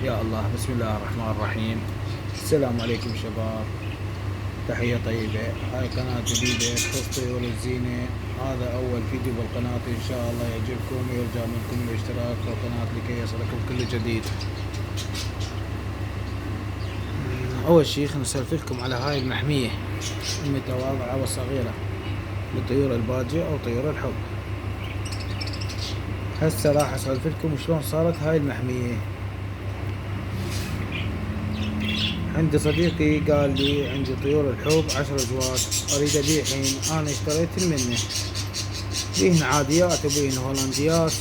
يا الله، بسم الله الرحمن الرحيم. السلام عليكم شباب، تحية طيبة. هاي قناة جديدة تخص طيور الزينة. هذا أول فيديو بالقناة، إن شاء الله يعجبكم ويرجى منكم الاشتراك في القناة لكي يصلكم كل جديد. أول شي خلنا نسولف لكم على هاي المحمية المتواضعة والصغيرة لطيور الباجي أو طيور الحب. هسه راح أسولف لكم شلون صارت هاي المحمية. عندي صديقي قال لي عندي طيور الحب 10 أزواج أريد أبيعهن. أنا اشتريت منه، بيهن عاديات وبيهن هولنديات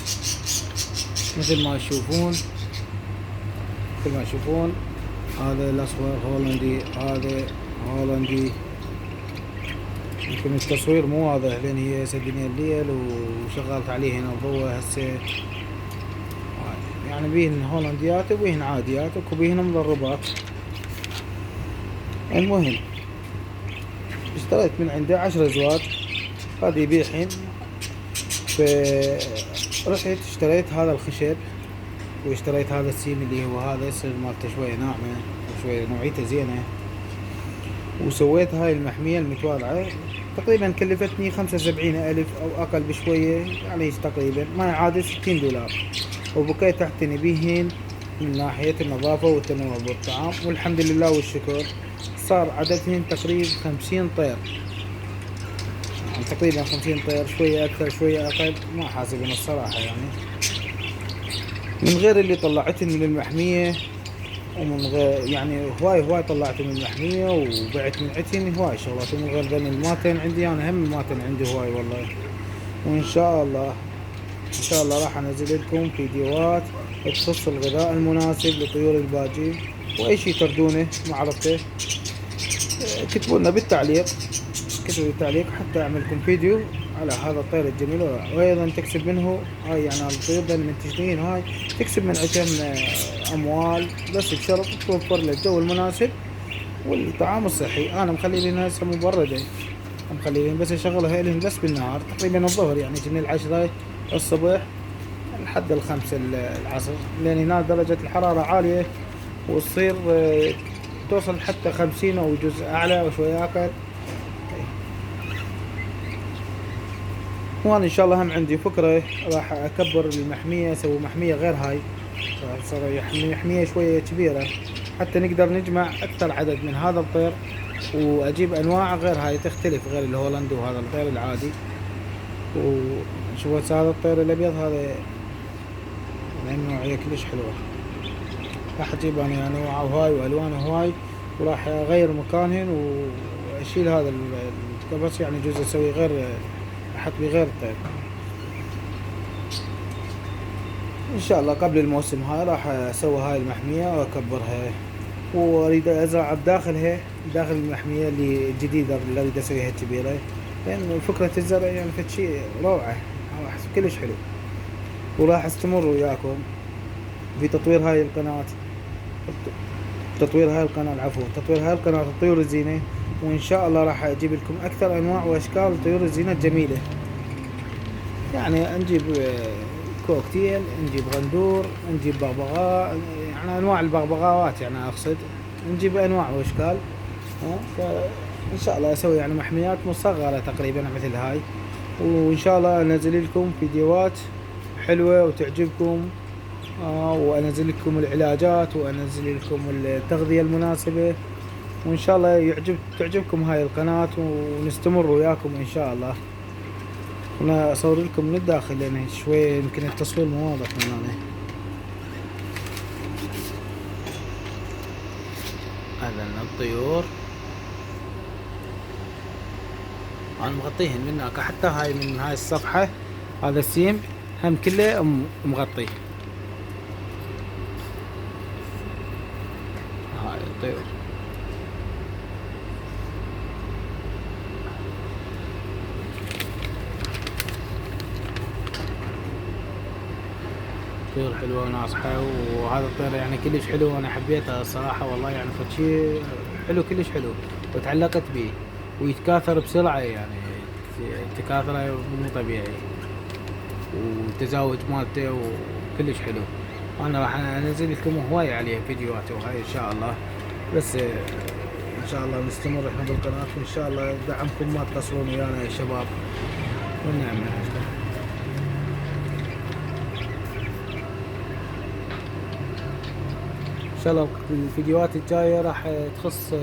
مثل ما تشوفون. هذا الأصفر هولندي، هذا هولندي. يمكن التصوير مو واضح لأن هي هسه الدنيا الليل وشغلت عليه هنا الضوء هسه. يعني بيهن هولنديات وبيهن عاديات وبيهن مضربات. المهم اشتريت من عنده 10 أزواج هذه يبيعهن. فرحت اشتريت هذا الخشب واشتريت هذا السيم اللي هو هذا السيم مالته شوية ناعمة وشوية نوعيته زينة، وسويت هاي المحمية المتواضعة. تقريبا كلفتني 75,000 أو أقل بشوية، يعني تقريبا ما يعادل 60 دولار. وبقيت أعتني بهن من ناحية النظافة والتنوع بالطعام، والحمد لله والشكر صار عددهن تقريبا 50 طير. يعني تقريبا 50 طير، شوية أكثر شوية أقل، ما حاسبين الصراحة. يعني من غير اللي طلعتهن من المحمية ومن غير يعني هواي طلعت من المحمية وبعت من عتن هواي شغلات، ومن غير ذن الماتن عندي أنا هم الماتن عندي هواي والله. وإن شاء الله راح أنزل لكم فيديوهات تخص الغذاء المناسب لطيور الباجي، وأي شي تردونه معرفته كتبوا لنا بالتعليق، حتى أعمل لكم فيديو على هذا الطير الجميل. وأيضا تكسب منه هاي، يعني الطيور المنتجين هاي تكسب من عندهم أموال، بس بشرط توفر له الجو المناسب والطعام الصحي. أنا مخلي لنا هسه مبردة، مخلي لهم بس أشغلها لهم بس بالنهار تقريبا الظهر، يعني من 10 الصبح لحد 5 العصر، لأن هنا درجة الحرارة عالية وتصير توصل حتى 50 أو جزء أعلى وشوية أقل. وأنا إن شاء الله هم عندي فكرة راح أكبر المحمية، أسوي محمية غير هاي، صار محمية شوية كبيرة حتى نقدر نجمع أكثر عدد من هذا الطير، وأجيب أنواع غير هاي تختلف غير الهولندي وهذا الطير العادي. وشوف هذا الطير الأبيض هذا من نوعية كلش حلوة، راح أجيب أنا أنواع هواي وألوان هواي، وراح أغير مكانهن وأشيل هذا الكبس، يعني جزء أسوي غير، أحط بغير الطير. إن شاء الله قبل الموسم هاي راح أسوي هاي المحمية وأكبرها، وأريد أزرع بداخلها داخل المحمية اللي الجديدة اللي أريد أسويها كبيرة، لأن فكرة الزرع يعني فشي روعة، أحس كلش حلو. وراح أستمر وياكم في تطوير هاي القناة، تطوير هاي القناة الطيور الزينة. وإن شاء الله راح أجيب لكم أكثر أنواع وأشكال طيور الزينة الجميلة. يعني نجيب كوكتيل، نجيب غندور، نجيب بغبغاء، يعني أنواع البغبغاوات يعني أقصد، نجيب أنواع وأشكال. فإن شاء الله أسوي يعني محميات مصغرة تقريبا مثل هاي، وإن شاء الله أنزل لكم فيديوهات حلوة وتعجبكم. وأنزل لكم العلاجات وأنزل لكم التغذية المناسبة، وإن شاء الله تعجبكم هاي القناة ونستمر وياكم إن شاء الله. أنا أصور لكم من الداخل لأن شوية يمكن التصوير مو واضح من هنا. هذا الطيور أنا مغطيهن من هناك، حتى هاي من هاي الصفحة هذا السيم هم كله مغطيه. هاي الطيور طيور حلوة وناصحة، وهذا الطير يعني كلش حلو وأنا حبيته الصراحة والله، يعني فشي حلو كلش حلو وتعلقت به ويتكاثر بسرعة، يعني تكاثره مو طبيعي، والتزاوج مالته وكلش حلو. وانا راح انزل لكم هواي عليه فيديوهات وهاي ان شاء الله. بس ان شاء الله نستمر احنا بالقناة، وان شاء الله دعمكم ما تقصرون ويانا يا شباب، والنعم. ان شاء الله الفيديوهات الجاية راح تخص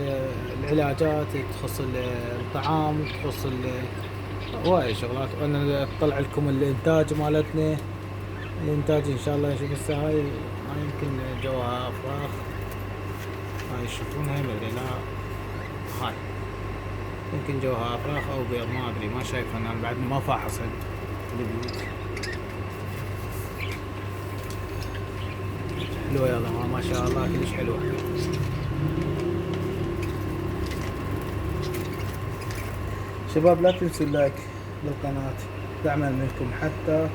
العلاجات، تخص الطعام، تخص هواي شغلات. وانا اطلع لكم الانتاج مالتنا، الانتاج ان شاء الله. شوف هسه هاي يمكن جوها فراخ، هاي تشوفونها مدري، لا هاي يمكن جوها فراخ او بيض، ما ادري، ما شايف انا بعد ما فاحص البيوت. حلوة يلا، ما شاء الله كلش حلوة. شباب لا تنسوا اللايك للقناة دعما منكم، حتى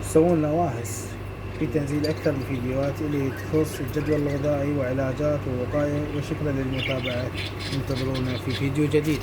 تسوون نواهس في تنزيل أكثر من فيديوهات اللي تخص الجدول الغذائي وعلاجات ووقاية. وشكرا للمتابعة، انتظرونا في فيديو جديد.